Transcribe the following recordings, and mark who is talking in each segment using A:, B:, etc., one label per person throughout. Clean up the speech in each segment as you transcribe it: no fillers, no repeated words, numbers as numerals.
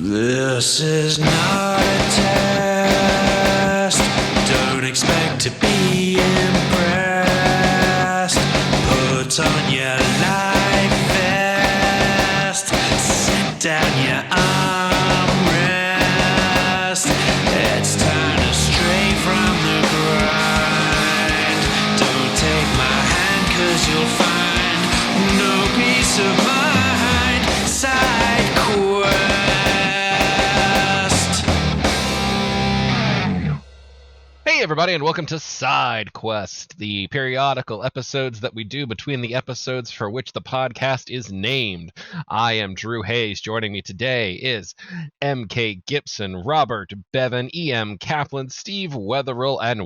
A: This is not a test. Don't expect to be impressed. Put on your life vest. Sit down your armrest. It's time to stray from the grind. Don't take my hand, 'cause you'll find no peace of mind. Side quest.
B: Hey everybody, and welcome to Side Quest, the periodical episodes that we do between the episodes for which the podcast is named. I am Drew Hayes. Joining me today is MK Gibson, Robert Bevan, EM Kaplan, Steve Wetherill, and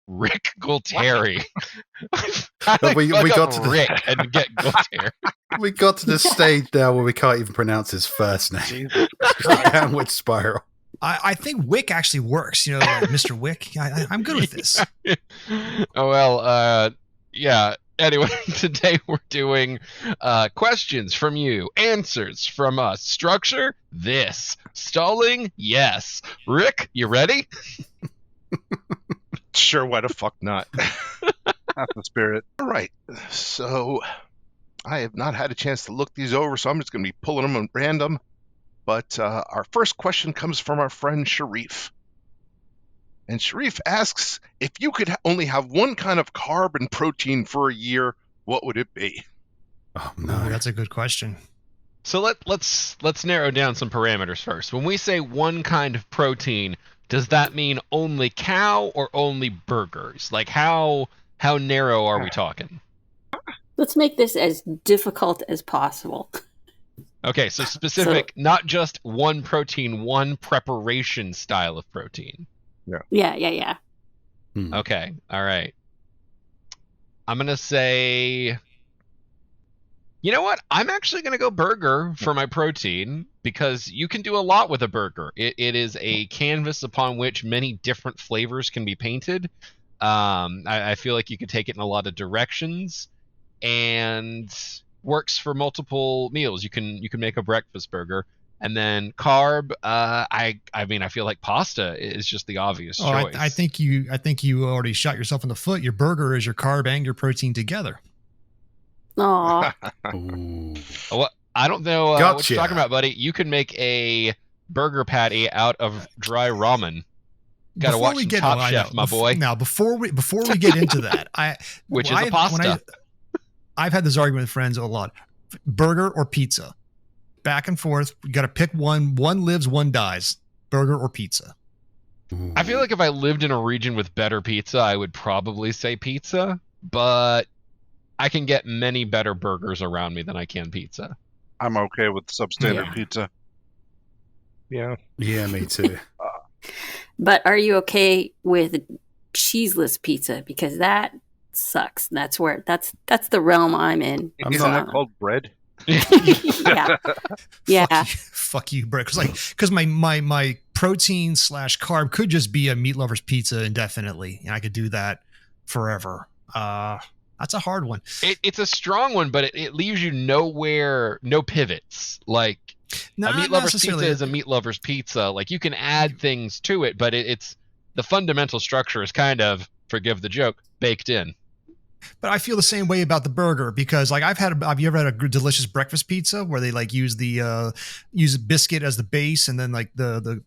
B: Rick Gualtieri.
C: We got to
B: Rick and get Gualtieri.
C: We got to the stage now where we can't even pronounce his first name. Downward spiral.
D: I think Wick actually works, like Mr. Wick. I'm good with this.
B: Oh, well, yeah. Anyway, today we're doing questions from you, answers from us. Structure, this. Stalling, yes. Rick, you ready?
E: Sure, why the fuck not? That's the spirit. All right, so I have not had a chance to look these over, so I'm just going to be pulling them at random. But our first question comes from our friend Sharif. And Sharif asks, if you could only have one kind of carb and protein for a year, what would it be?
C: Oh, no.
D: That's a good question.
B: So let's narrow down some parameters first. When we say one kind of protein, does that mean only cow or only burgers? Like how narrow are we talking?
F: Let's make this as difficult as possible.
B: Okay, so specific, not just one protein, one preparation style of protein.
F: Yeah.
B: Okay, all right. I'm going to say, you know what? I'm actually going to go burger for my protein because you can do a lot with a burger. It is a canvas upon which many different flavors can be painted. I feel like you could take it in a lot of directions and works for multiple meals. You can make a breakfast burger. And then carb, I mean, I feel like pasta is just the obvious choice.
D: I think you already shot yourself in the foot. Your burger is your carb and your protein together.
F: Aw.
B: Well, I don't know what
C: Gotcha.
B: you're talking about, buddy. You can make a burger patty out of dry ramen. Got to watch Top Chef, my boy.
D: Now, before we get into that,
B: Which is a pasta.
D: I've had this argument with friends a lot. Burger or pizza? Back and forth. You got to pick one. One lives, one dies. Burger or pizza?
B: I feel like if I lived in a region with better pizza, I would probably say pizza, but I can get many better burgers around me than I can pizza.
E: I'm okay with substandard pizza. Yeah.
C: Yeah, me too.
F: But are you okay with cheeseless pizza? Because that sucks. That's the realm I'm in.
E: Isn't that called bread?
F: Yeah.
D: Fuck you, Brick. Because my protein / carb could just be a meat lover's pizza indefinitely, and I could do that forever. That's a hard one.
B: It's a strong one, but it leaves you nowhere, no pivots. Like a meat lover's pizza is a meat lover's pizza. Like you can add things to it, but it's the fundamental structure is kind of, forgive the joke, baked in.
D: But I feel the same way about the burger because like have you ever had a delicious breakfast pizza where they like use a biscuit as the base and then like the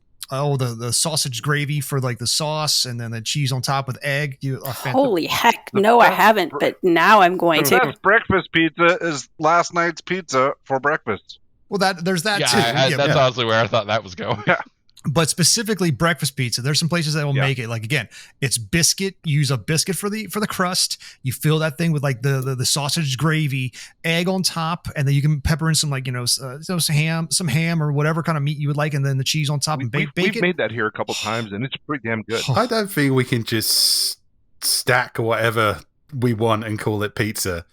D: sausage gravy for like the sauce and then the cheese on top with egg?
F: Holy heck. No, I haven't, but now I'm going to.
E: Best breakfast pizza is last night's pizza for breakfast.
D: Well, there's that too.
B: That's honestly where I thought that was going.
E: Yeah.
D: But specifically breakfast pizza, there's some places that will make it like, again, it's biscuit. You use a biscuit for the crust. You fill that thing with like the sausage gravy, egg on top, and then you can pepper in some like some ham or whatever kind of meat you would like, and then the cheese on top and bake it.
E: We've made that here a couple times, and it's pretty damn good.
C: I don't think we can just stack whatever we want and call it pizza.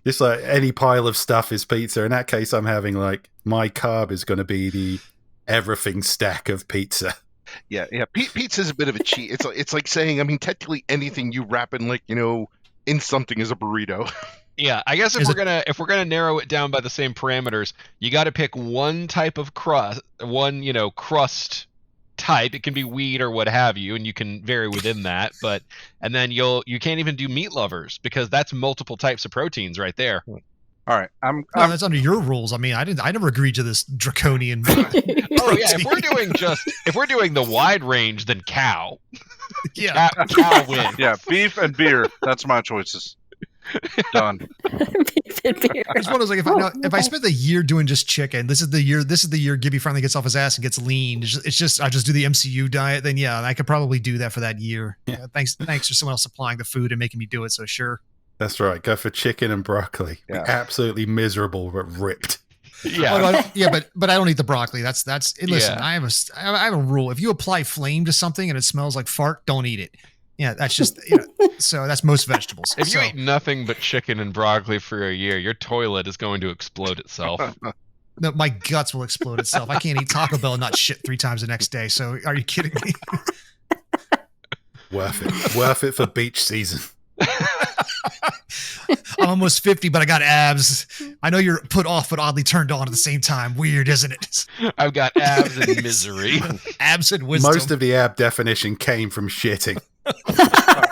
C: Just like any pile of stuff is pizza. In that case, I'm having like my carb is going to be the everything stack of pizza.
E: Yeah. Pizza is a bit of a cheat. It's like saying, I mean, technically anything you wrap in like, in something is a burrito.
B: Yeah, I guess if we're gonna narrow it down by the same parameters, you got to pick one type of crust, crust type. It can be wheat or what have you, and you can vary within that. And then you can't even do meat lovers because that's multiple types of proteins right there.
G: All right, I'm
D: that's under your rules. I mean, I never agreed to this draconian.
B: Oh yeah, if we're doing the wide range, then cow.
D: Yeah,
B: cow wins.
G: yeah, beef and beer. That's my choices. Done.
F: Beef and beer.
D: it's one of those like if I spent the year doing just chicken, this is the year Gibby finally gets off his ass and gets lean. It's just I just do the MCU diet. Then yeah, I could probably do that for that year. Yeah, thanks for someone else supplying the food and making me do it. So sure.
C: That's right. Go for chicken and broccoli.
G: Yeah.
C: Be absolutely miserable, but ripped.
B: Yeah,
D: but I don't eat the broccoli. That's listen.
B: Yeah.
D: I have a rule. If you apply flame to something and it smells like fart, don't eat it. Yeah, that's just so that's most vegetables.
B: If you eat nothing but chicken and broccoli for a year, your toilet is going to explode itself.
D: No, my guts will explode itself. I can't eat Taco Bell and not shit 3 times the next day. So are you kidding me?
C: Worth it for beach season.
D: I'm almost 50, but I got abs. I know you're put off, but oddly turned on at the same time. Weird, isn't it?
B: I've got abs and misery.
D: Abs and wisdom.
C: Most of the ab definition came from shitting.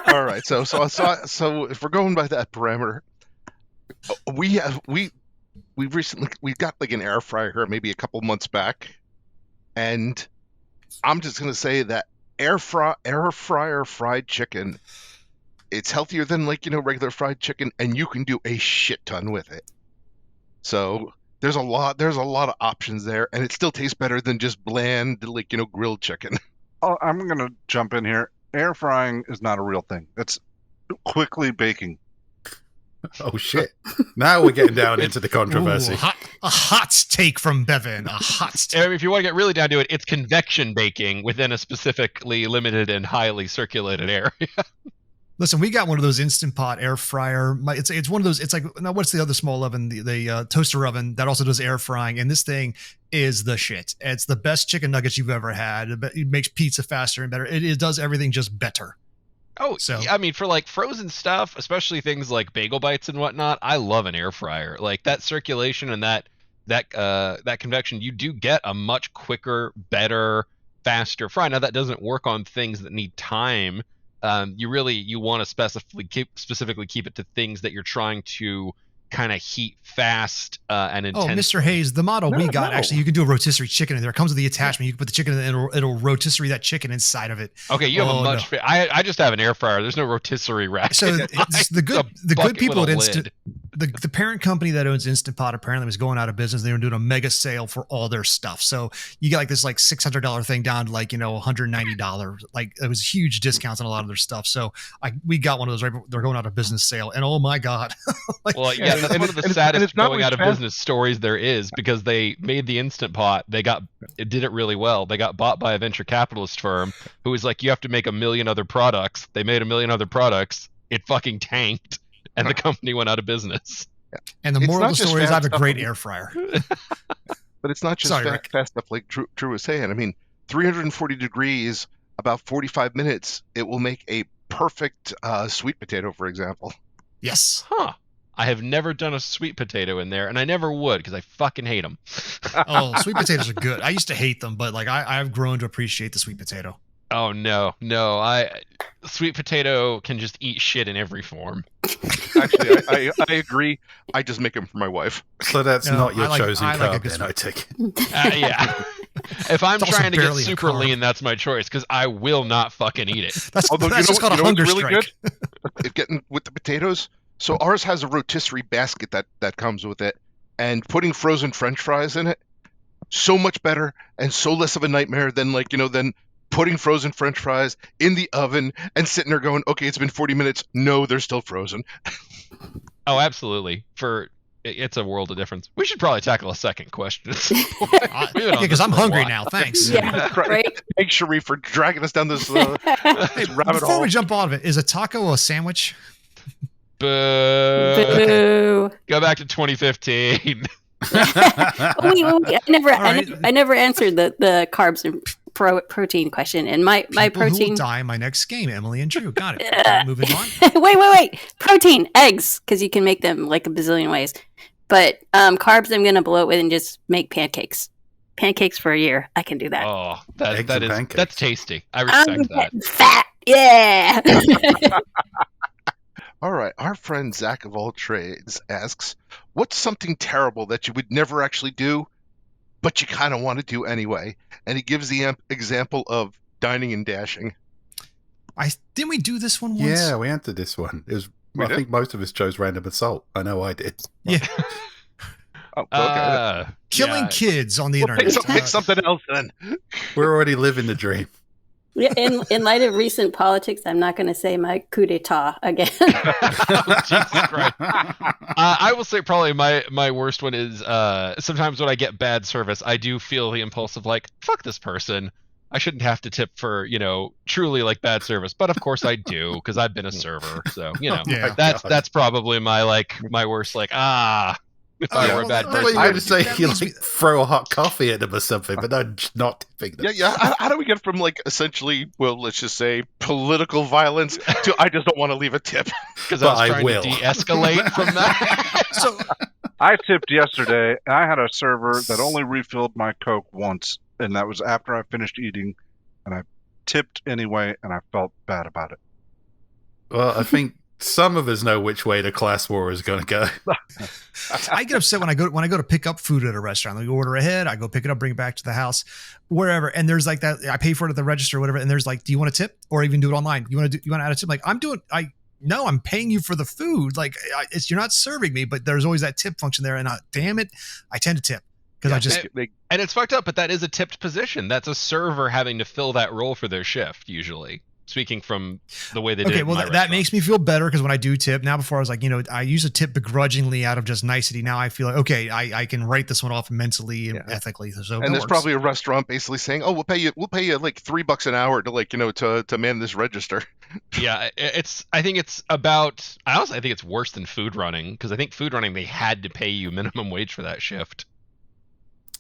E: All right, so if we're going by that parameter, we got like an air fryer here maybe a couple months back, and I'm just gonna say that air fryer fried chicken, it's healthier than regular fried chicken, and you can do a shit ton with it. So there's a lot of options there, and it still tastes better than just bland grilled chicken.
G: Oh, I'm gonna jump in here. Air frying is not a real thing. It's quickly baking.
C: Oh shit! Now we're getting down into the controversy.
D: Ooh, a hot take from Bevan. A hot take.
B: If you want to get really down to it, it's convection baking within a specifically limited and highly circulated area.
D: Listen, we got one of those Instant Pot air fryer. It's one of those. It's like, now what's the other small oven? The toaster oven that also does air frying. And this thing is the shit. It's the best chicken nuggets you've ever had. It makes pizza faster and better. It does everything just better.
B: Oh,
D: so
B: I mean, for like frozen stuff, especially things like bagel bites and whatnot, I love an air fryer. Like that circulation and that convection, you do get a much quicker, better, faster fry. Now that doesn't work on things that need time. You want to specifically keep it to things that you're trying to kind of heat fast and intense.
D: Oh, Mr. Hayes, the model we got, actually, you can do a rotisserie chicken in there. It comes with the attachment. You can put the chicken in, and it'll rotisserie that chicken inside of it.
B: Okay, you have a much. No. I just have an air fryer. There's no rotisserie rack.
D: So the good people at Instant, the parent company that owns Instant Pot apparently was going out of business. They were doing a mega sale for all their stuff. So you get like this like $600 thing down to like $190. Like it was huge discounts on a lot of their stuff. So we got one of those. Right, they're going out of business sale, and oh my god.
B: Well, yeah, that's one of the saddest going out of business stories there is, because they made the Instant Pot. It did it really well. They got bought by a venture capitalist firm who was like, you have to make 1 million other products. They made 1 million other products. It fucking tanked, and the company went out of business.
D: And the moral of the story is I have a great air fryer.
E: But it's not just fast stuff like Drew was saying. I mean, 340 degrees, about 45 minutes, it will make a perfect sweet potato, for example.
D: Yes.
B: Huh. I have never done a sweet potato in there, and I never would because I fucking hate them.
D: Oh, sweet potatoes are good. I used to hate them, but like I've grown to appreciate the sweet potato.
B: Oh no! Sweet potato can just eat shit in every form.
E: Actually, I agree. I just make them for my wife.
C: So that's not your chosen carb, then, I take it.
B: Yeah. If I'm trying to get super lean, that's my choice, because I will not fucking eat it.
D: That's just called a hunger strike.
E: Good? If getting with the potatoes. So ours has a rotisserie basket that comes with it, and putting frozen French fries in it, so much better and so less of a nightmare than than putting frozen French fries in the oven and sitting there going, okay, it's been 40 minutes. No, they're still frozen.
B: Oh, absolutely. It's a world of difference. We should probably tackle a second question.
D: Because I'm hungry now. Thanks.
F: Yeah, right.
E: Thanks, Sharif, for dragging us down this rabbit hole.
D: Before we jump out of it, is a taco a sandwich?
B: Boo. Go back to 2015.
F: Wait. I never answered the carbs and protein question, and my
D: People who
F: protein.
D: will die in my next game, Emily and Drew. Got it.
F: Uh,
D: Moving on.
F: wait. Protein, eggs, because you can make them like a bazillion ways. But carbs, I'm gonna blow it with and just make pancakes. Pancakes for a year. I can do that.
B: Oh,
C: Eggs and pancakes.
B: that's tasty. I
F: I'm
B: respect that.
F: getting fat. Yeah.
E: All right. Our friend Zach of All Trades asks, what's something terrible that you would never actually do, but you kind of want to do anyway? And he gives the example of dining and dashing.
D: Didn't we do this one once?
C: Yeah, we entered this one. It was. I think most of us chose random assault. I know I did.
D: Yeah.
E: Oh, okay.
D: Killing
B: Yeah.
D: kids on the
E: Well,
D: internet.
E: pick something else then.
C: We're already living the dream.
F: Yeah, in light of recent politics, I'm not going to say my coup d'etat again.
B: Oh, Jesus Christ. I will say probably my worst one is sometimes when I get bad service, I do feel the impulse of like, fuck this person. I shouldn't have to tip for, truly like bad service. But of course I do, because I've been a server. So,
D: Yeah.
B: that's probably my worst, like, if I were a bad
C: I thought you
B: person.
C: were going to say
D: that
C: you
D: leaves me-
C: throw a hot coffee at them or something, but no, just not tipping them.
E: Yeah. How do we get from like essentially, well, let's just say political violence to I just don't want to leave a tip?
B: Because
C: But
B: I was
C: I
B: trying
C: will.
B: to de-escalate from that.
D: So
G: I tipped yesterday, and I had a server that only refilled my Coke once, and that was after I finished eating, and I tipped anyway, and I felt bad about it.
C: Well, I think some of us know which way the class war is going to go.
D: I get upset when I go to pick up food at a restaurant. Like, order ahead, I go pick it up, bring it back to the house, wherever. And there's like that. I pay for it at the register or whatever. And there's like, do you want a tip, or even do it online? You want to add a tip? Like, no, I'm paying you for the food. Like, you're not serving me, but there's always that tip function there. And damn it, I tend to tip because I just.
B: And it's fucked up, but that is a tipped position. That's a server having to fill that role for their shift, usually. Speaking from the way they did it in my
D: that
B: restaurant.
D: makes me feel better because when I do tip, now before I was like, I use a tip begrudgingly out of just nicety. Now I feel like, okay, I can write this one off mentally and ethically. So
E: And there's probably a restaurant basically saying, "Oh, we'll pay you like $3 an hour to like to man this register."
B: Yeah, I think it's worse than food running, because I think food running they had to pay you minimum wage for that shift.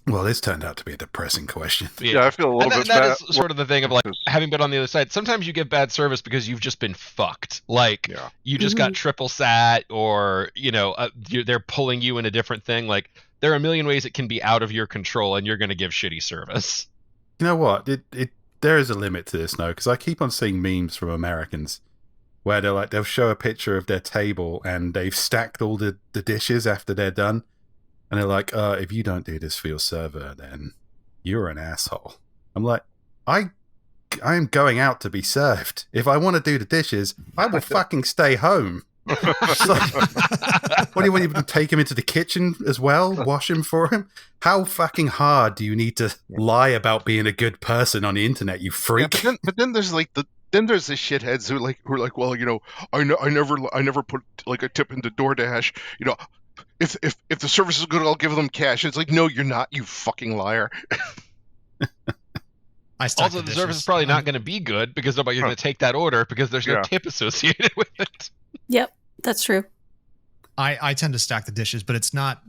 C: Well, this turned out to be a depressing question.
G: Yeah, I feel a little bit
B: that
G: bad.
B: is sort of the thing of like having been on the other side. Sometimes you give bad service because you've just been fucked. Like you just got triple sat, or they're pulling you in a different thing. Like there are a million ways it can be out of your control, and you're going to give shitty service.
C: You know what? There is a limit to this now, because I keep on seeing memes from Americans where they'll show a picture of their table and they've stacked all the dishes after they're done. And they're like, if you don't do this for your server, then you're an asshole. I'm like, I am going out to be served. If I want to do the dishes, I will fucking stay home. So, what do you want, you to take him into the kitchen as well? Wash him for him? How fucking hard do you need to lie about being a good person on the internet, you freak?
E: Yeah, but then there's like there's the shitheads who are like, well, I never put like a tip into DoorDash. If the service is good, I'll give them cash. And it's like, no, you're not, you fucking liar.
B: Also, the service is probably not going to be good because nobody's going to take that order because there's no tip associated with it.
F: Yep, that's true.
D: I tend to stack the dishes, but it's not.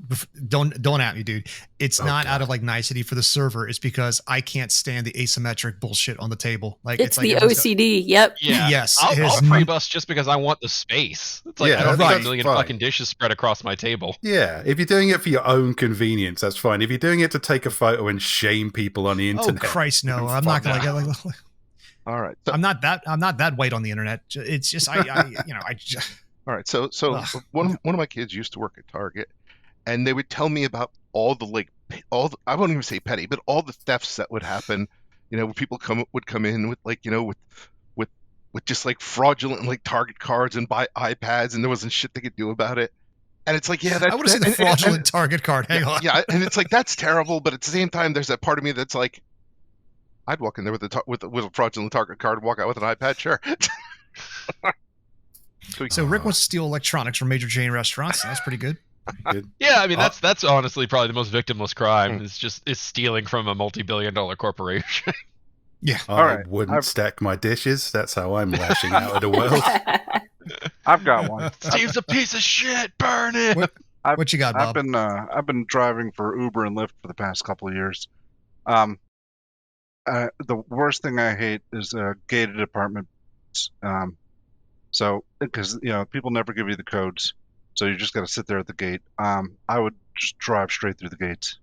D: Don't at me, dude. It's not out of like nicety for the server. It's because I can't stand the asymmetric bullshit on the table. Like
F: it's
D: like
F: the OCD. Yep.
B: Yeah.
D: Yes.
B: I'll pre-bust just because I want the space. It's like I don't need a million fucking dishes spread across my table.
C: Yeah, if you're doing it for your own convenience, that's fine. If you're doing it to take a photo and shame people on the internet,
D: oh Christ, no! I'm not gonna get like.
E: All right.
D: I'm not that white on the internet. It's just I
E: All right, so one of my kids used to work at Target, and they would tell me about all the I won't even say petty, but all the thefts that would happen. When people would come in with like with just like fraudulent like Target cards and buy iPads, and there wasn't shit they could do about it. And it's like, yeah,
D: I would have seen the fraudulent Target card. Hang on.
E: Yeah, and it's like that's terrible, but at the same time, there's that part of me that's like, I'd walk in there with a fraudulent Target card, and walk out with an iPad, sure.
D: So Rick wants to steal electronics from major chain restaurants. That's pretty good.
B: Yeah, I mean that's honestly probably the most victimless crime is stealing from a multi-billion-dollar corporation.
D: Yeah.
C: I wouldn't stack my dishes. That's how I'm lashing out at the world.
G: I've got one.
B: Steve's a piece of shit. Burn it.
D: What you got, Bob?
G: I've been driving for Uber and Lyft for the past couple of years. The worst thing I hate is gated apartments. So, because people never give you the codes, so you just got to sit there at the gate. I would just drive straight through the gates.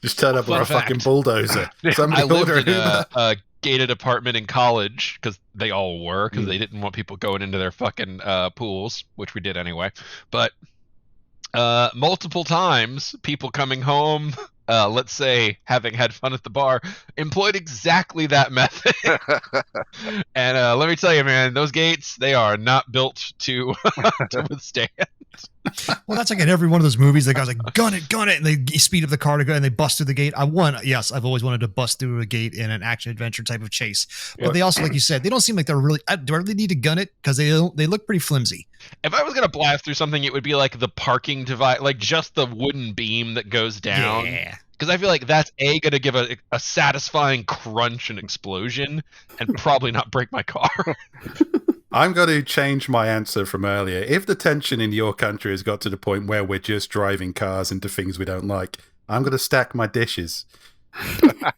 C: Just turn up with
B: Fun
C: a fucking
B: fact.
C: bulldozer. Somebody
B: I lived
C: order
B: in a gated apartment in college because they all were, because they didn't want people going into their fucking pools, which we did anyway. But multiple times, people coming home, let's say having had fun at the bar, employed exactly that method. And let me tell you, man, those gates, they are not built to to withstand.
D: Well, that's like in every one of those movies. The guy's like, gun it, and they speed up the car to go, and they bust through the gate. I've always wanted to bust through a gate in an action adventure type of chase. But they also, like you said, they don't seem like they're really. Do I really need to gun it? Because they look pretty flimsy.
B: If I was gonna blast through something, it would be like the parking device, like just the wooden beam that goes down.
D: Yeah.
B: Because I feel like that's gonna give a satisfying crunch and explosion, and probably not break my car.
C: I'm going to change my answer from earlier. If the tension in your country has got to the point where we're just driving cars into things we don't like, I'm going to stack my dishes.
E: I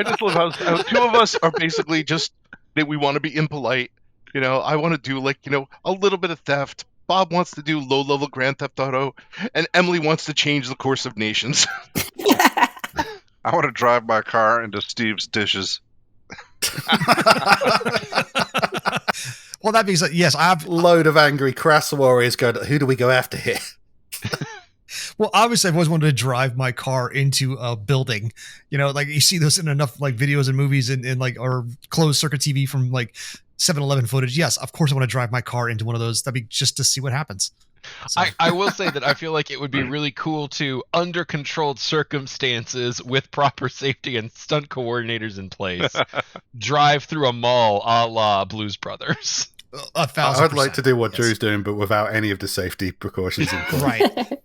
E: just love how two of us are basically just that we want to be impolite. I want to do a little bit of theft. Bob wants to do low-level Grand Theft Auto, and Emily wants to change the course of nations.
G: I want to drive my car into Steve's dishes.
D: Well, that being said, yes, I've
C: Load of angry crass warriors going, who do we go after here?
D: Well, obviously, I've always wanted to drive my car into a building. Like you see those in enough like videos and movies and or closed circuit TV from like 7-Eleven footage. Yes, of course, I want to drive my car into one of those. That'd be just to see what happens. So.
B: I will say that I feel like it would be really cool to, under controlled circumstances with proper safety and stunt coordinators in place, drive through a mall a la Blues Brothers.
D: 1,000%.
C: I'd like to do what Drew's doing, but without any of the safety precautions in place.
D: Right.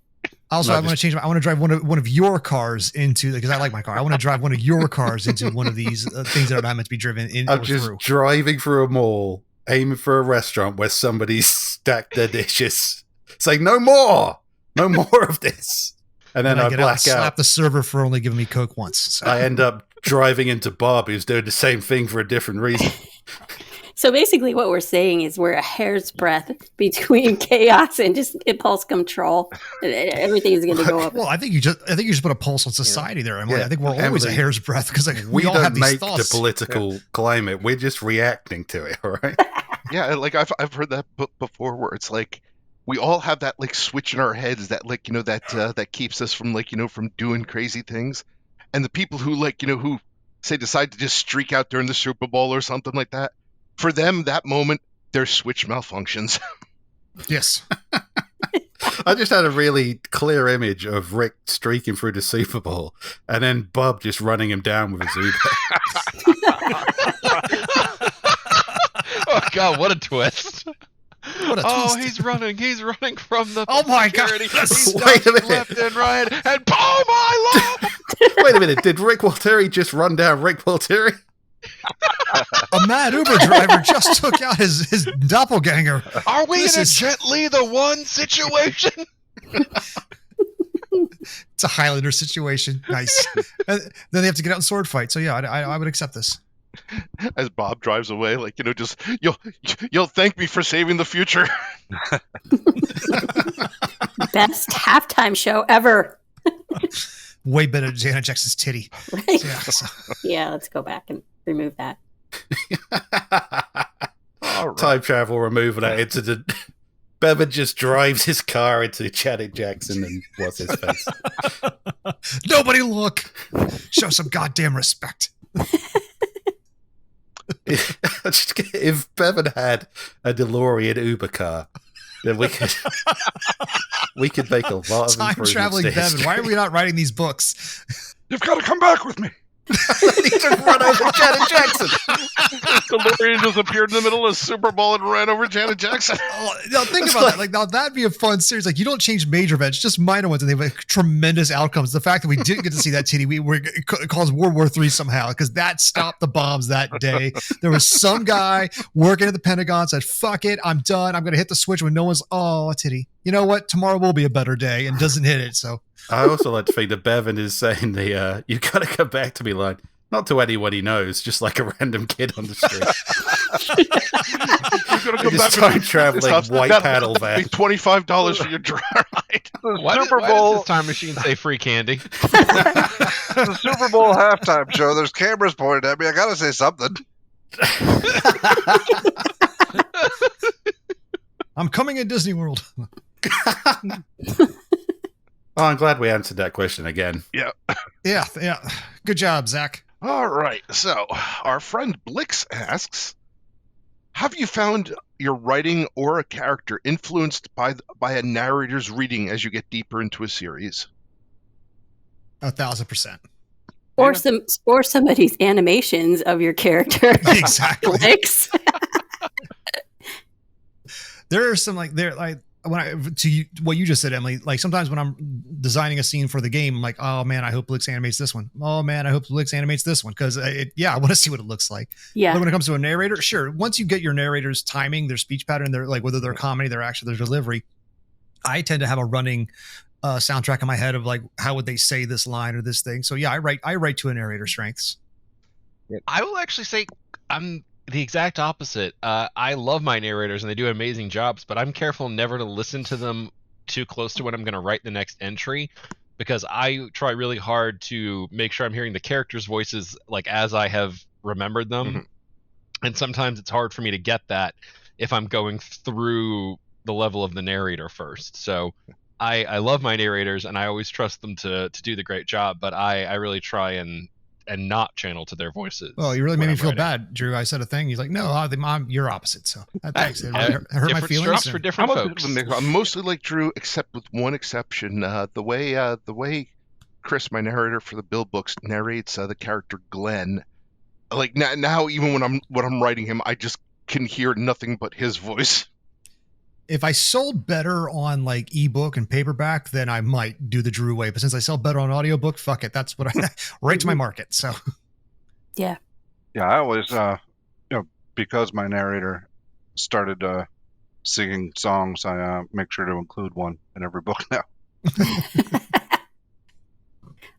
D: Also, I want to change. I want to drive one of your cars into, because I like my car. I want to drive one of your cars into one of these things that are not meant to be driven in.
C: I'm
D: or
C: just
D: through.
C: driving through a mall, aiming for a restaurant where somebody's stacked their dishes. Say no more of this, and then I
D: get
C: black
D: and slap the server for only giving me Coke once. So.
C: I end up driving into Bob, who's doing the same thing for a different reason.
F: So basically what we're saying is we're a hair's breadth between chaos and just impulse control. Everything is going to go up.
D: Well, I think you just put a pulse on society there. Emily. I think we're always a hair's breadth because we all
C: don't
D: have these
C: make
D: thoughts.
C: the political climate. We're just reacting to it, all right?
E: Yeah, like I've heard that before, where it's like we all have that like switch in our heads that that keeps us from from doing crazy things, and the people who who say decide to just streak out during the Super Bowl or something like that. For them, that moment, their switch malfunctions.
D: Yes.
C: I just had a really clear image of Rick streaking through the Super Bowl and then Bob just running him down with his Uber.
B: Oh, God, what a twist. He's running from the
D: my
B: security.
D: God.
B: He's
C: Wait a minute.
B: left and right, and oh my Lord!
C: Wait a minute, did Rick Walteri just run down Rick Walteri?
D: A mad Uber driver just took out his doppelganger.
B: Are we
D: This
B: in a
D: is-
B: gently the one situation?
D: It's a Highlander situation. Nice. And then they have to get out and sword fight. So yeah, I would accept this.
E: As Bob drives away, just you'll thank me for saving the future.
F: Best halftime show ever.
D: Way better than Janet Jackson's titty.
F: Right?
D: So, yeah, so-
F: Yeah, let's go back and remove that.
E: All right.
C: Time travel, removing that incident. Bevan just drives his car into Janet Jackson and what's his face.
D: Nobody look. Show some goddamn respect.
C: If Bevan had a DeLorean Uber car, then we could make a lot of
D: Time
C: improvements
D: traveling
C: to
D: Bevan.
C: history.
D: Why are we not writing these books?
G: You've got to come back with me.
C: He just run over Janet Jackson.
E: DeLorean just appeared in the middle of Super Bowl and ran over Janet Jackson.
D: Oh, now think about that. Like now that'd be a fun series. Like you don't change major events, just minor ones, and they have tremendous outcomes. The fact that we didn't get to see that titty, it caused World War III somehow because that stopped the bombs that day. There was some guy working at the Pentagon said, "Fuck it, I'm done. I'm going to hit the switch when no one's a titty." you know what, tomorrow will be a better day, and doesn't hit it. So
C: I also like to think that Bevan is saying the "you gotta come back to me" line, not to anyone he knows, just like a random kid on the street.
E: You're gonna come
C: Just
E: back
C: time traveling white paddle van.
E: $25 for your dry ride.
B: Why does this time machine say free candy?
G: The Super Bowl halftime show. There's cameras pointed at me. I gotta say something.
D: I'm coming at Disney World.
C: Oh, I'm glad we answered that question again.
D: Yeah. Good job, Zach.
E: All right. So our friend Blix asks, have you found your writing or a character influenced by a narrator's reading as you get deeper into a series?
D: 1,000%.
F: Or somebody's animations of your character.
D: Exactly.
F: Blix.
D: There are some what you just said, Emily, like sometimes when I'm designing a scene for the game, I'm like, oh man, I hope Blix animates this one. Oh man, I hope Blix animates this one. Cause I want to see what it looks like.
F: Yeah.
D: But when it comes to a narrator, sure. Once you get your narrator's timing, their speech pattern, their like whether they're comedy, their action, their delivery, I tend to have a running soundtrack in my head of like, how would they say this line or this thing? So yeah, I write to a narrator's strengths.
B: I will actually say I'm the exact opposite. I love my narrators and they do amazing jobs, but I'm careful never to listen to them too close to when I'm going to write the next entry, because I try really hard to make sure I'm hearing the characters' voices like as I have remembered them. Mm-hmm. And sometimes it's hard for me to get that if I'm going through the level of the narrator first. So I love my narrators and I always trust them to do the great job, but I really try and not channel to their voices.
D: Oh, you really made me feel bad, Drew. I said a thing. He's like, no, you're opposite. So thanks. It hurt my feelings.
B: For different folks.
E: I'm mostly like Drew, except with one exception. The way Chris, my narrator for the Bill books, narrates the character Glenn. Like now, even when I'm writing him, I just can hear nothing but his voice.
D: If I sold better on like ebook and paperback, then I might do the Drew way. But since I sell better on audiobook, fuck it. That's what I right to my market. So
F: yeah.
G: Yeah, I always because my narrator started singing songs, I make sure to include one in every book now.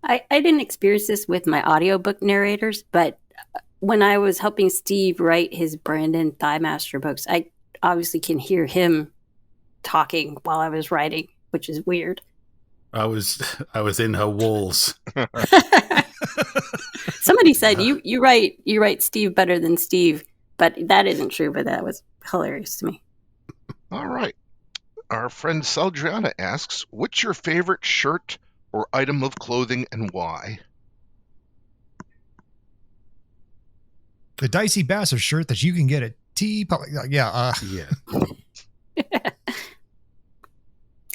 F: I didn't experience this with my audiobook narrators, but when I was helping Steve write his Brandon Thighmaster books, I obviously can hear him talking while I was writing, which is weird.
C: I was in her walls.
F: Somebody said you write Steve better than Steve, but that isn't true. But that was hilarious to me.
E: All right, our friend Saldriana asks, "What's your favorite shirt or item of clothing and why?"
D: The Dicey Bastards shirt that you can get at yeah.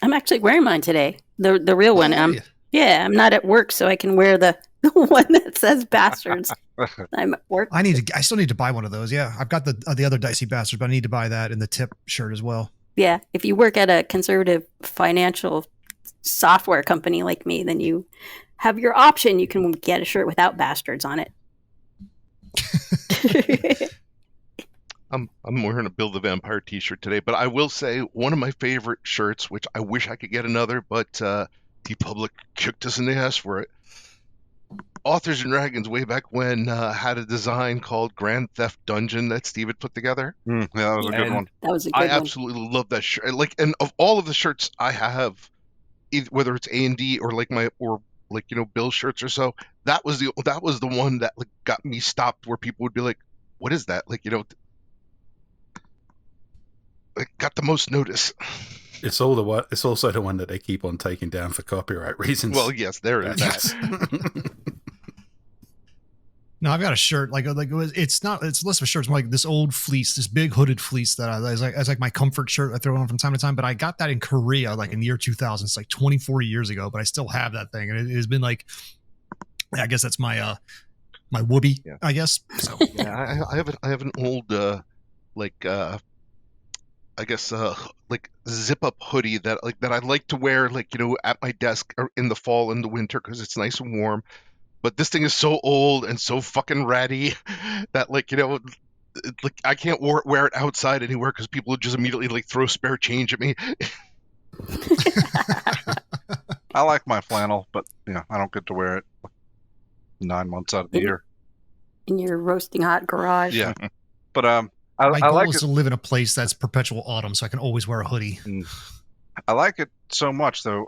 F: I'm actually wearing mine today. The real one. I'm not at work, so I can wear the one that says Bastards. I'm at work.
D: I still need to buy one of those. Yeah, I've got the other Dicey Bastards, but I need to buy that and the tip shirt as well.
F: Yeah, if you work at a conservative financial software company like me, then you have your option. You can get a shirt without Bastards on it.
E: I'm wearing a Bill the Vampire t-shirt today, but I will say one of my favorite shirts, which I wish I could get another, but TeePublic kicked us in the ass for it. Authors and Dragons way back when had a design called Grand Theft Dungeon that Steve had put together.
G: Yeah, that was a good one.
F: That was a good one.
E: I absolutely love that shirt. Like, and of all of the shirts I have, whether it's A&D or like Bill shirts or so, that was the one that like got me stopped, where people would be like, "What is that?" Like, it got the most notice.
C: It's also the one that they keep on taking down for copyright reasons.
E: Well, yes, there is that.
D: No, I've got a shirt it's less of a shirt. It's more like this old fleece, this big hooded fleece that is like my comfort shirt I throw on from time to time. But I got that in Korea, like in the year 2000. It's like 24 years ago, but I still have that thing, and it has been like, I guess that's my my whoopee, yeah. I guess. So
E: yeah, I have an old zip up hoodie that I like to wear at my desk in the fall and the winter because it's nice and warm. But this thing is so old and so fucking ratty that I can't wear it outside anywhere because people would just immediately throw spare change at me.
G: I like my flannel, but I don't get to wear it 9 months out of the year.
F: In your roasting hot garage.
G: Yeah, but
D: My
G: I
D: goal
G: like
D: is
G: it.
D: to live in a place that's perpetual autumn, so I can always wear a hoodie.
G: I like it so much though,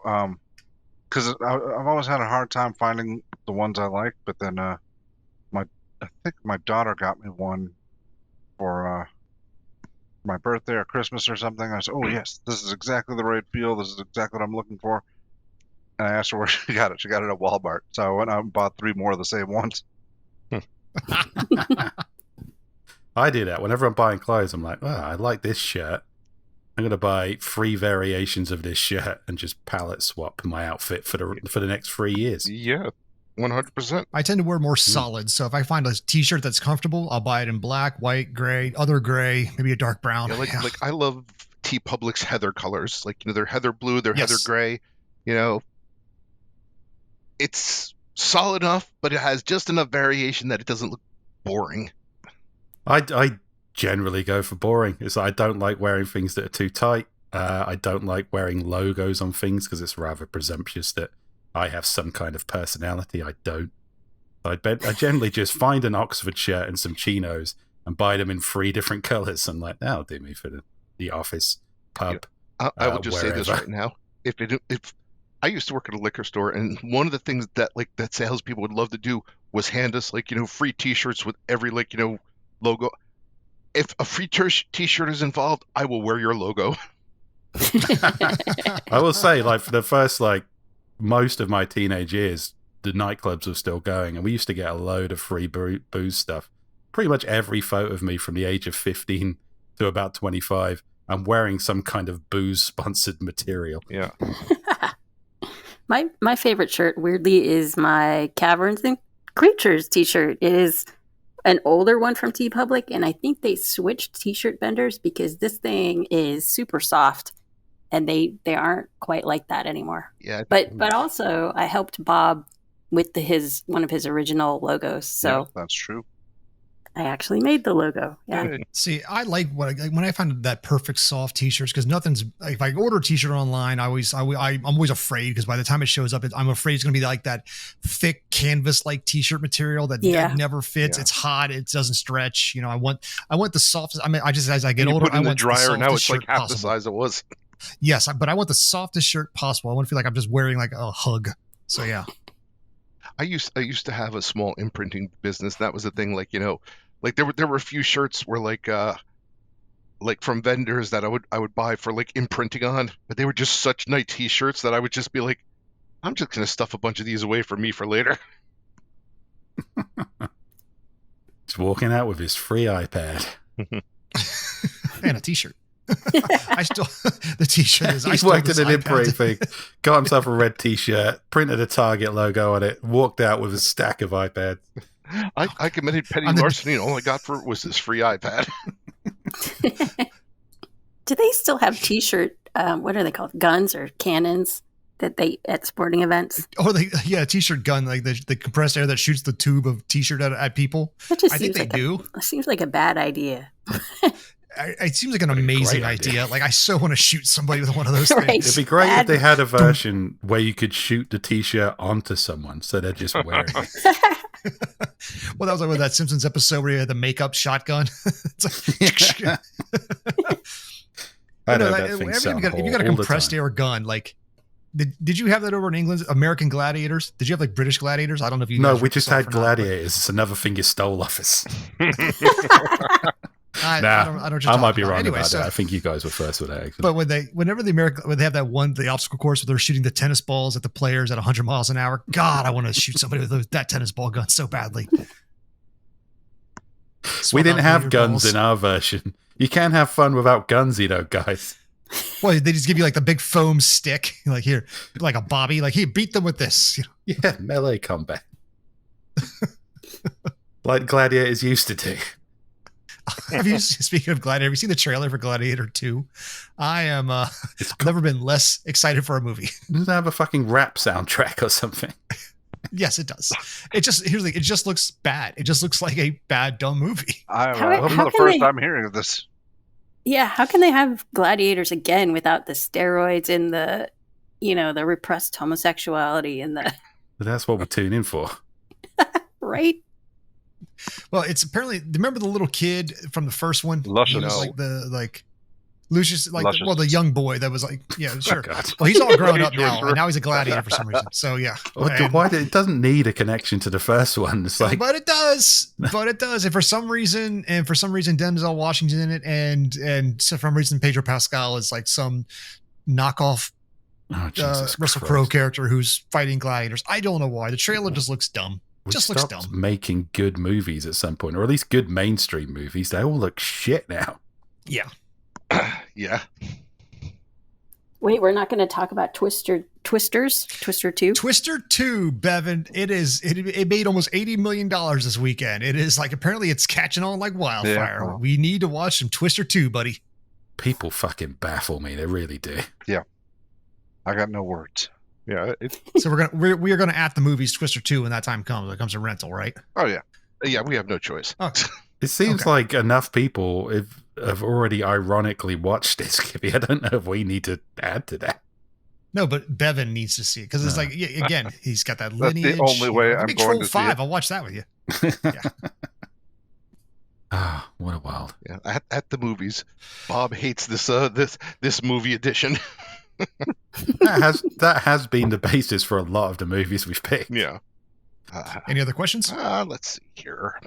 G: because I've always had a hard time finding the ones I like. But then, I think my daughter got me one for my birthday or Christmas or something. I said, "Oh yes, this is exactly the right feel. This is exactly what I'm looking for." And I asked her where she got it. She got it at Walmart. So I went out and bought 3 more of the same ones.
C: I do that. Whenever I'm buying clothes, I'm like, oh, I like this shirt. I'm going to buy 3 variations of this shirt and just palette swap my outfit for the next 3 years.
E: Yeah, 100%.
D: I tend to wear more solids, so if I find a t-shirt that's comfortable, I'll buy it in black, white, gray, other gray, maybe a dark brown.
E: Yeah, like I love T Public's Heather colors. Like, they're Heather blue, they're Heather gray. It's solid enough, but it has just enough variation that it doesn't look boring.
C: I generally go for boring. It's like I don't like wearing things that are too tight. I don't like wearing logos on things because it's rather presumptuous that I have some kind of personality. I don't. I generally just find an Oxford shirt and some chinos and buy them in 3 different colors. I'm like, that'll do me for the office, pub.
E: I will just say this right now. If I used to work at a liquor store, and one of the things that salespeople would love to do was hand us free T-shirts with every logo. If a free T-shirt is involved, I will wear your logo.
C: I will say, for the first most of my teenage years, the nightclubs were still going, and we used to get a load of free booze stuff. Pretty much every photo of me from the age of 15 to about 25, I'm wearing some kind of booze-sponsored material.
E: Yeah.
F: My favorite shirt, weirdly, is my Caverns and Creatures t-shirt. It is an older one from T Public, and I think they switched t-shirt vendors because this thing is super soft, and they aren't quite like that anymore.
E: Yeah.
F: But also, I helped Bob with one of his original logos, so
G: Yeah, that's true.
F: I actually made the logo. Yeah.
D: See, I like when I find that perfect soft t-shirts, because nothing's, if I order a t-shirt online, I'm always afraid, because by the time it shows up, I'm afraid it's going to be like that thick canvas like t-shirt material that never fits.
E: Yeah.
D: It's hot. It doesn't stretch. I want the softest. I mean, as I get older,
E: I want the dryer. Now it's
D: like
E: half the size it was.
D: Yes, but I want the softest shirt possible. I want to feel like I'm just wearing like a hug. So yeah.
E: I used to have a small imprinting business. That was the thing. There were a few shirts where from vendors that I would buy for imprinting on, but they were just such nice T-shirts that I would just be like, I'm just gonna stuff a bunch of these away for me for later.
C: He's walking out with his free iPad
D: and a T-shirt. I still the T-shirt is.
C: He worked at an imprint thing, got himself a red T-shirt, printed a Target logo on it, walked out with a stack of iPads.
E: I committed petty larceny, and all I got for it was this free iPad.
F: Do they still have T-shirt? What are they called? Guns or cannons that they at sporting events?
D: Oh, a T-shirt gun, like the compressed air that shoots the tube of T-shirt at people. I think they do.
F: It seems like a bad idea.
D: It seems like an amazing idea. Like, I so want to shoot somebody with one of those things.
C: It'd be great if they had a version where you could shoot the T-shirt onto someone, so they're just wearing it.
D: Well, that was like that Simpsons episode where you had the makeup shotgun. It's like,
C: I know that thing's
D: if you got a compressed air gun, did you have that over in England? American Gladiators? Did you have British Gladiators? I don't know if you.
C: No, we just had Gladiators. It's another thing you stole off us. I might be wrong about that. I think you guys were first with that.
D: But when they have the obstacle course where they're shooting the tennis balls at the players at 100 miles an hour, God, I want to shoot somebody with that tennis ball gun so badly.
C: We didn't have guns in our version. You can't have fun without guns, guys.
D: Well, they just give you like the big foam stick, like here, like a bobby, like here, beat them with this.
C: Yeah, melee combat, like Gladiators used to do.
D: Speaking of Gladiator, have you seen the trailer for Gladiator 2? I am I've never been less excited for a movie.
C: Doesn't it have a fucking rap soundtrack or something?
D: Yes, it does. It just looks bad. It just looks like a bad, dumb movie.
G: This is the first time hearing of this.
F: Yeah, how can they have gladiators again without the steroids and the, the repressed homosexuality and the
C: But that's what we tune in for.
F: right?
D: Well, it's apparently. Remember the little kid from the first one?
G: Luscious.
D: He was like Lucius,
G: Luscious.
D: the young boy that was like, yeah, sure.
C: God.
D: Well, he's all grown up
G: George
D: now, and now he's a gladiator for some reason. So yeah,
C: It doesn't need a connection to the first one. It's like,
D: but it does. And for some reason, Denzel Washington in it, and so for some reason Pedro Pascal is like some knockoff
C: oh, Jesus
D: Russell
C: Christ.
D: Crowe character who's fighting gladiators. I don't know why. The trailer just looks dumb.
C: We
D: Just looks
C: stopped
D: dumb.
C: making good movies at some point, or at least good mainstream movies. They all look shit now.
D: Yeah.
E: Yeah.
F: Wait, we're not going to talk about Twister 2?
D: Twister 2, Bevan, it made almost $80 million this weekend. It is like, apparently it's catching on like wildfire.
G: Yeah.
D: We need to watch some Twister 2, buddy.
C: People fucking baffle me. They really do.
G: I got no words.
E: Yeah.
D: So we are gonna at the movies Twister 2 when that time comes. It comes a rental, right?
E: Oh, yeah. Yeah, we have no choice.
D: Oh,
C: It seems
D: Okay.
C: like enough people have already ironically watched it, Skippy. I don't know if we need to add to that.
D: no, but Bevan needs to see it because it's
C: No.
D: like, yeah, again, he's got that
G: That's the
D: lineage.
G: only way I'm
D: Big
G: going
D: Troll
G: to see
D: 5.
G: it.
D: I'll watch that with you.
C: Ah, what a wild.
E: Yeah, at the movies, Bob hates this movie edition.
C: That has been the basis for a lot of the movies we've picked.
E: Yeah.
D: Any other questions?
E: Let's see here.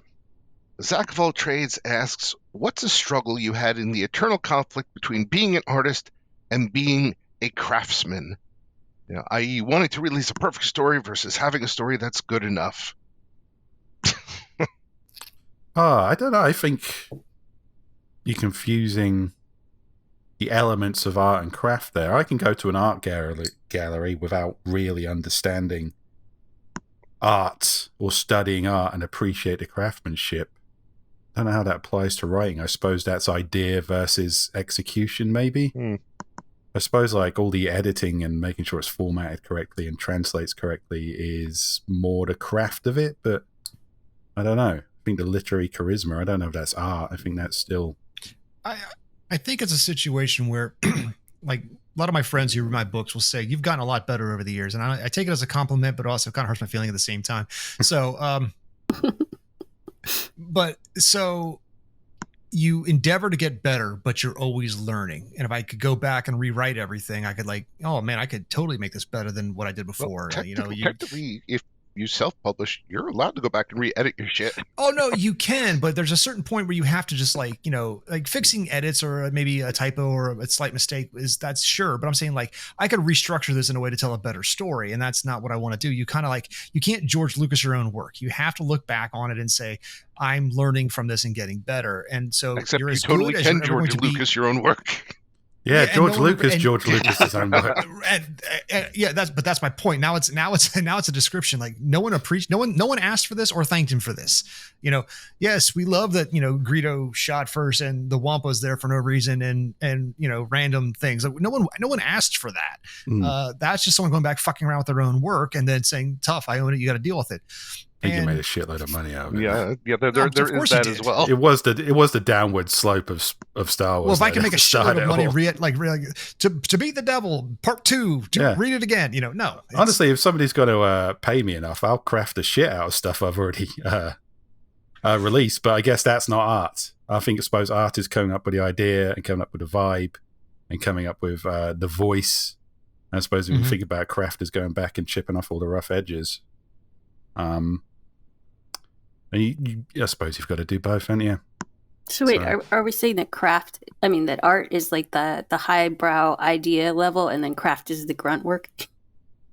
E: Zach of all trades asks, "What's a struggle you had in the eternal conflict between being an artist and being a craftsman? I.e., wanting to release a perfect story versus having a story that's good enough."
C: I don't know. I think you're confusing the elements of art and craft there. I can go to an art gallery without really understanding art or studying art and appreciate the craftsmanship. I don't know how that applies to writing. I suppose that's idea versus execution, maybe. I suppose like all the editing and making sure it's formatted correctly and translates correctly is more the craft of it, but I don't know. I think the literary charisma, I don't know if that's art. I think that's still...
D: I think it's a situation where, like, a lot of my friends who read my books will say, you've gotten a lot better over the years. And I take it as a compliment, but also kind of hurts my feeling at the same time. So, so you endeavor to get better, but you're always learning. And if I could go back and rewrite everything, I could oh man, I could totally make this better than what I did before.
E: Well, technically, if you self-publish, you're allowed to go back and re-edit your shit.
D: Oh no, you can, but there's a certain point where you have to just like fixing edits or maybe a typo or a slight mistake that's sure. But I'm saying like I could restructure this in a way to tell a better story, and that's not what I want to do. You kind of you can't George Lucas your own work. You have to look back on it and say I'm learning from this and getting better. And so
E: Except
D: you're
E: you
D: as
E: totally
D: good as
E: can
D: you're ever going
E: George
D: to be.
E: Lucas your own work.
C: Yeah, George
D: no one-
C: Lucas,
D: and-
C: George Lucas's own work.
D: Yeah, that's my point. Now it's a description. Like no one asked for this or thanked him for this. Yes, we love that. Greedo shot first and the Wampa's there for no reason and random things. Like, no one asked for that. That's just someone going back fucking around with their own work and then saying, "Tough, I own it. You got to deal with it."
C: I think you made a shitload of money out of it.
E: Yeah, there
D: of
E: is
D: course he
E: that
D: did.
E: as well.
C: It was the downward slope of Star Wars.
D: Well, if I can
C: though,
D: make a
C: start
D: shitload of
C: it
D: money,
C: all.
D: to beat the devil, part 2,
C: Yeah.
D: read it again. No. it's-
C: Honestly, if somebody's going to pay me enough, I'll craft the shit out of stuff I've already released. But I guess that's not art. I suppose art is coming up with the idea and coming up with the vibe and coming up with the voice. I suppose if you think about craft as going back and chipping off all the rough edges. And I suppose you've got to do both, haven't you?
F: So wait,
C: So-
F: are we saying that that art is like the highbrow idea level and then craft is the grunt work?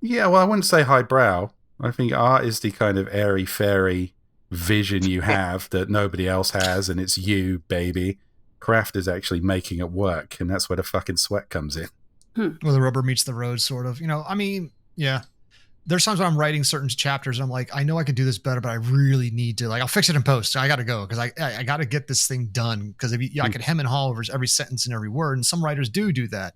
C: Yeah, well, I wouldn't say highbrow. I think art is the kind of airy-fairy vision you have that nobody else has, and it's you, baby. Craft is actually making it work, and that's where the fucking sweat comes in.
D: Where the rubber meets the road, sort of. Yeah. There's times when I'm writing certain chapters and I'm like, I know I could do this better, but I really need to, I'll fix it in post. I got to go because I got to get this thing done. Because I could hem and haw over every sentence and every word. And some writers do that,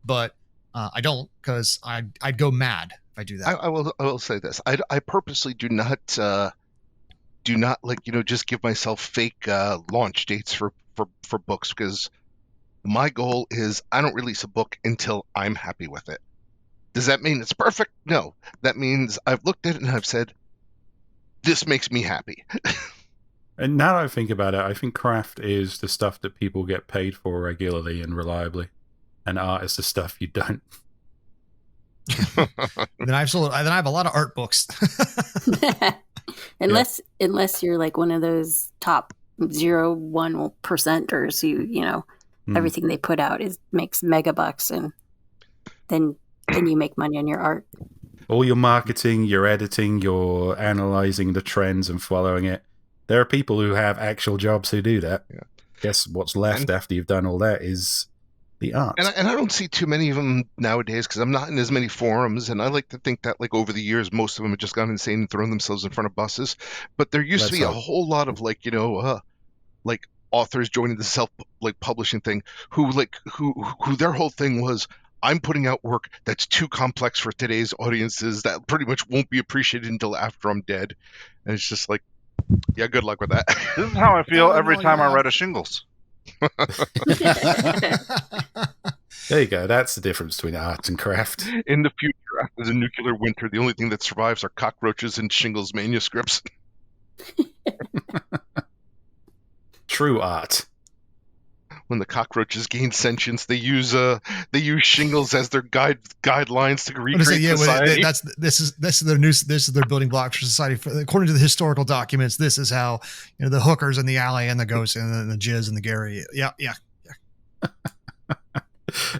D: but I don't, because I'd go mad if I do that.
E: I will say this. I purposely do not just give myself fake launch dates for books because my goal is I don't release a book until I'm happy with it. Does that mean it's perfect? No. That means I've looked at it and I've said, this makes me happy.
C: And now that I think about it, I think craft is the stuff that people get paid for regularly and reliably, and art is the stuff you don't.
D: Then I have a lot of art books.
F: unless you're like one of those top 0.1%ers who everything they put out makes mega bucks, and then you make money on your art.
C: All your marketing, your editing, your analyzing the trends and following it. There are people who have actual jobs who do that.
E: Yeah.
C: Guess what's left after you've done all that is the art.
E: And I don't see too many of them nowadays because I'm not in as many forums, and I like to think that like over the years most of them have just gone insane and thrown themselves in front of buses. But there used to be a whole lot of like authors joining the self publishing thing who their whole thing was, I'm putting out work that's too complex for today's audiences that pretty much won't be appreciated until after I'm dead. And it's just like, yeah, good luck with that.
G: This is how I feel every time I read a Shingles.
C: There you go. That's the difference between art and craft.
E: In the future, after the nuclear winter, the only thing that survives are cockroaches and Shingles manuscripts.
C: True art.
E: When the cockroaches gain sentience, they use Shingles as their guidelines to recreate society.
D: This is their building blocks for society. According to the historical documents, this is how the hookers in the alley and the ghosts and the jizz and the Gary. Yeah.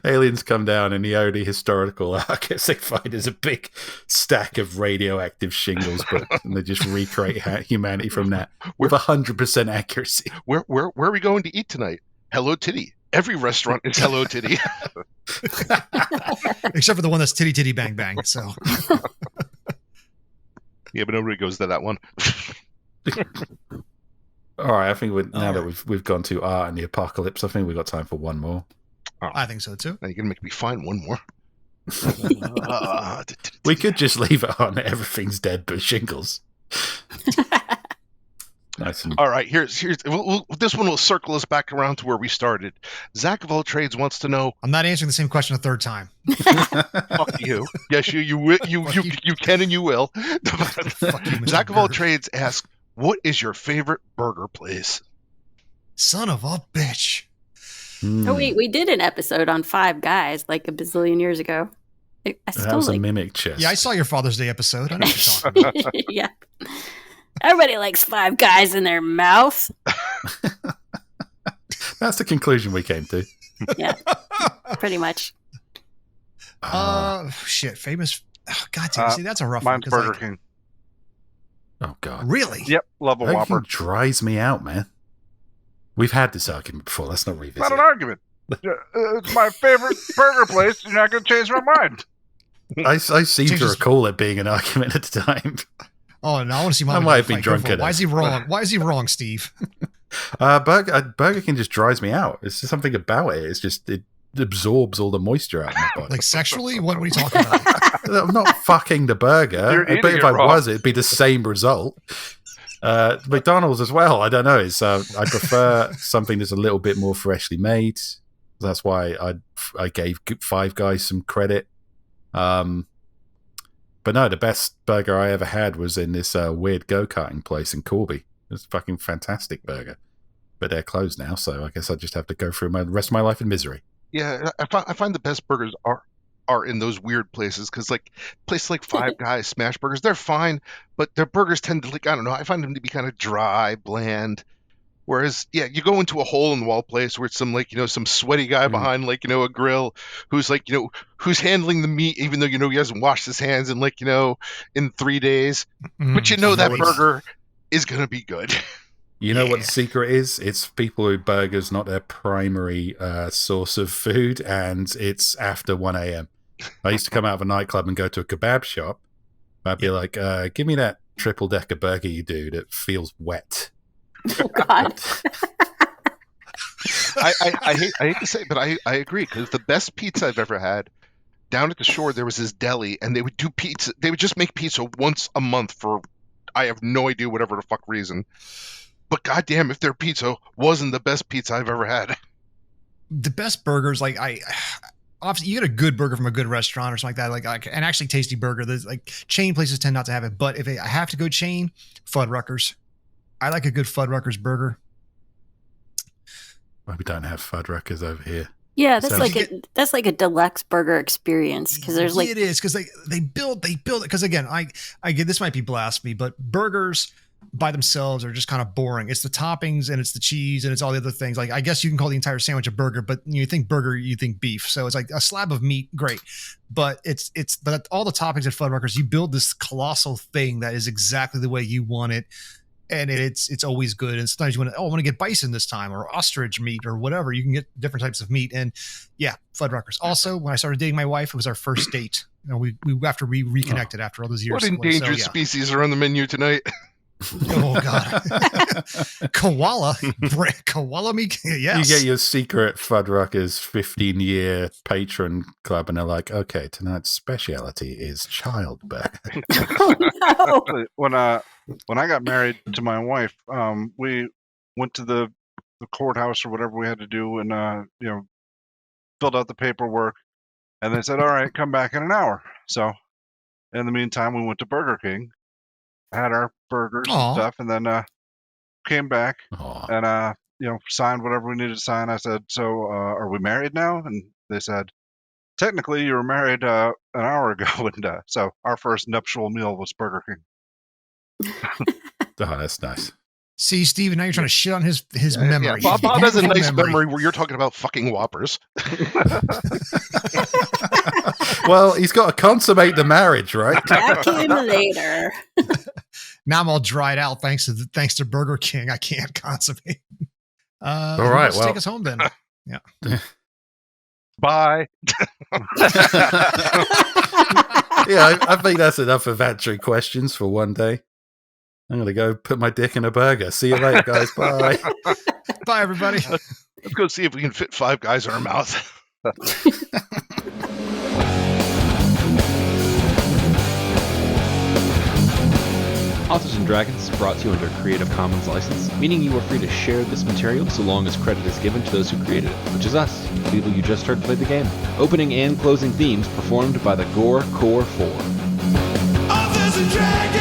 C: Aliens come down, and the only historical archives they find is a big stack of radioactive Shingles books, and they just recreate humanity from that with 100% accuracy.
E: Where are we going to eat tonight? Hello Titty. Every restaurant is Hello Titty.
D: Except for the one that's Titty Titty Bang Bang. So.
E: Yeah, but nobody goes to that one.
C: All right, I think now that we've gone to art and the apocalypse, I think we've got time for one more.
D: I think so too.
E: Now you're gonna make me find one more.
C: We could just leave it on everything's dead but Shingles. Nice.
E: All right, here's this one will circle us back around to where we started. Zach of all trades wants to know.
D: I'm not answering the same question a third time.
E: Fuck you. Yes, you can and you will. Zach of all trades asks, what is your favorite burger place?
D: Son of a bitch.
F: Oh, we did an episode on Five Guys like a bazillion years ago.
C: That was a mimic chest.
D: Yeah, I saw your Father's Day episode. I know what you're talking about.
F: Yeah. Everybody likes Five Guys in their mouth.
C: That's the conclusion we came to.
F: Yeah, pretty much.
D: Shit, famous. Oh, God damn, see, that's a rough
G: mine's
D: one.
G: Burger King.
C: Oh, God.
D: Really?
G: Yep, love a
C: Burger
G: Whopper.
C: King dries me out, man. We've had this argument before. Let's not revisit
G: It's not an argument. It's my favorite burger place. You're not going to change my mind.
C: I seem to recall it being an argument at the time.
D: Oh, no, I want to see my.
C: I might have been drunk at it.
D: Why is he wrong? Why is he wrong, Steve?
C: Burger King just dries me out. It's just something about it. It's just it absorbs all the moisture out of my body.
D: Like sexually? What are you talking about?
C: I'm not fucking the burger. But if I was, it'd be the same result. McDonald's as well. I don't know. It's I prefer something that's a little bit more freshly made. That's why I gave Five Guys some credit. But no, the best burger I ever had was in this weird go-karting place in Corby. It's a fucking fantastic burger. But they're closed now, so I guess I just have to go through the rest of my life in misery.
E: Yeah, I find the best burgers are in those weird places because like places like Five Guys, Smash Burgers, they're fine, but their burgers tend to I don't know, I find them to be kind of dry, bland. Whereas, yeah, you go into a hole-in-the-wall place where it's some some sweaty guy behind a grill who's who's handling the meat even though he hasn't washed his hands in in 3 days. But that burger is gonna be good.
C: You know what the secret is? It's people who burgers not their primary source of food, and it's after 1 a.m. I used to come out of a nightclub and go to a kebab shop. I'd be like, give me that triple-decker burger you do that feels wet.
F: Oh, God.
E: I hate to say it, but I agree because the best pizza I've ever had down at the shore, there was this deli, and they would do pizza. They would just make pizza once a month for I have no idea whatever the fuck reason. But goddamn, if their pizza wasn't the best pizza I've ever had.
D: the best burgers, like obviously you get a good burger from a good restaurant or something like that, like an actually tasty burger. There's like chain places tend not to have it, but if I have to go chain, Fuddruckers. I like a good Fuddruckers burger.
C: Well, we don't have Fuddruckers over here.
F: Yeah,
C: So-
F: that's like a deluxe burger experience because there's like
D: it is because they build it because again I get this might be blasphemy, but burgers by themselves are just kind of boring. It's the toppings and it's the cheese and it's all the other things. Like I guess you can call the entire sandwich a burger, but you think burger, you think beef. So it's like a slab of meat, great, but but all the toppings at Fuddruckers, you build this colossal thing that is exactly the way you want it. And it's always good. And sometimes you want to, I want to get bison this time or ostrich meat or whatever. You can get different types of meat. And yeah, Fuddruckers. Also, when I started dating my wife, it was our first date. We after we reconnected after all those years.
E: What endangered species are on the menu tonight?
D: Oh God, koala meat. Yes.
C: You get your secret Fuddruckers 15-year patron club, and they're like, okay, tonight's speciality is childbirth.
F: no.
G: When I got married to my wife, we went to the courthouse or whatever we had to do, and filled out the paperwork, and they said, "All right, come back in an hour." So, in the meantime, we went to Burger King, had our burgers and stuff, and then came back and signed whatever we needed to sign. I said, "So, are we married now?" And they said, "Technically, you were married an hour ago." And so our first nuptial meal was Burger King.
C: Oh, that's nice.
D: See, Steve, now you're trying to shit on his memory.
E: Yeah, Bob has a nice
D: Memory.
E: memory where you're talking about fucking Whoppers.
C: Well, he's got to consummate the marriage, right?
F: Back in later.
D: Now I'm all dried out thanks to Burger King. I can't consummate.
C: All right,
D: let's
C: well-
D: take us home then. Yeah.
E: Bye.
C: Yeah, I think that's enough of answering questions for one day. I'm going to go put my dick in a burger. See you later, guys. Bye.
D: Bye, everybody.
E: Let's go see if we can fit 5 guys in our mouth.
H: Authors and Dragons is brought to you under a Creative Commons license, meaning you are free to share this material so long as credit is given to those who created it, which is us, the people you just heard play the game. Opening and closing themes performed by the Gore Core 4.
A: Authors and Dragons!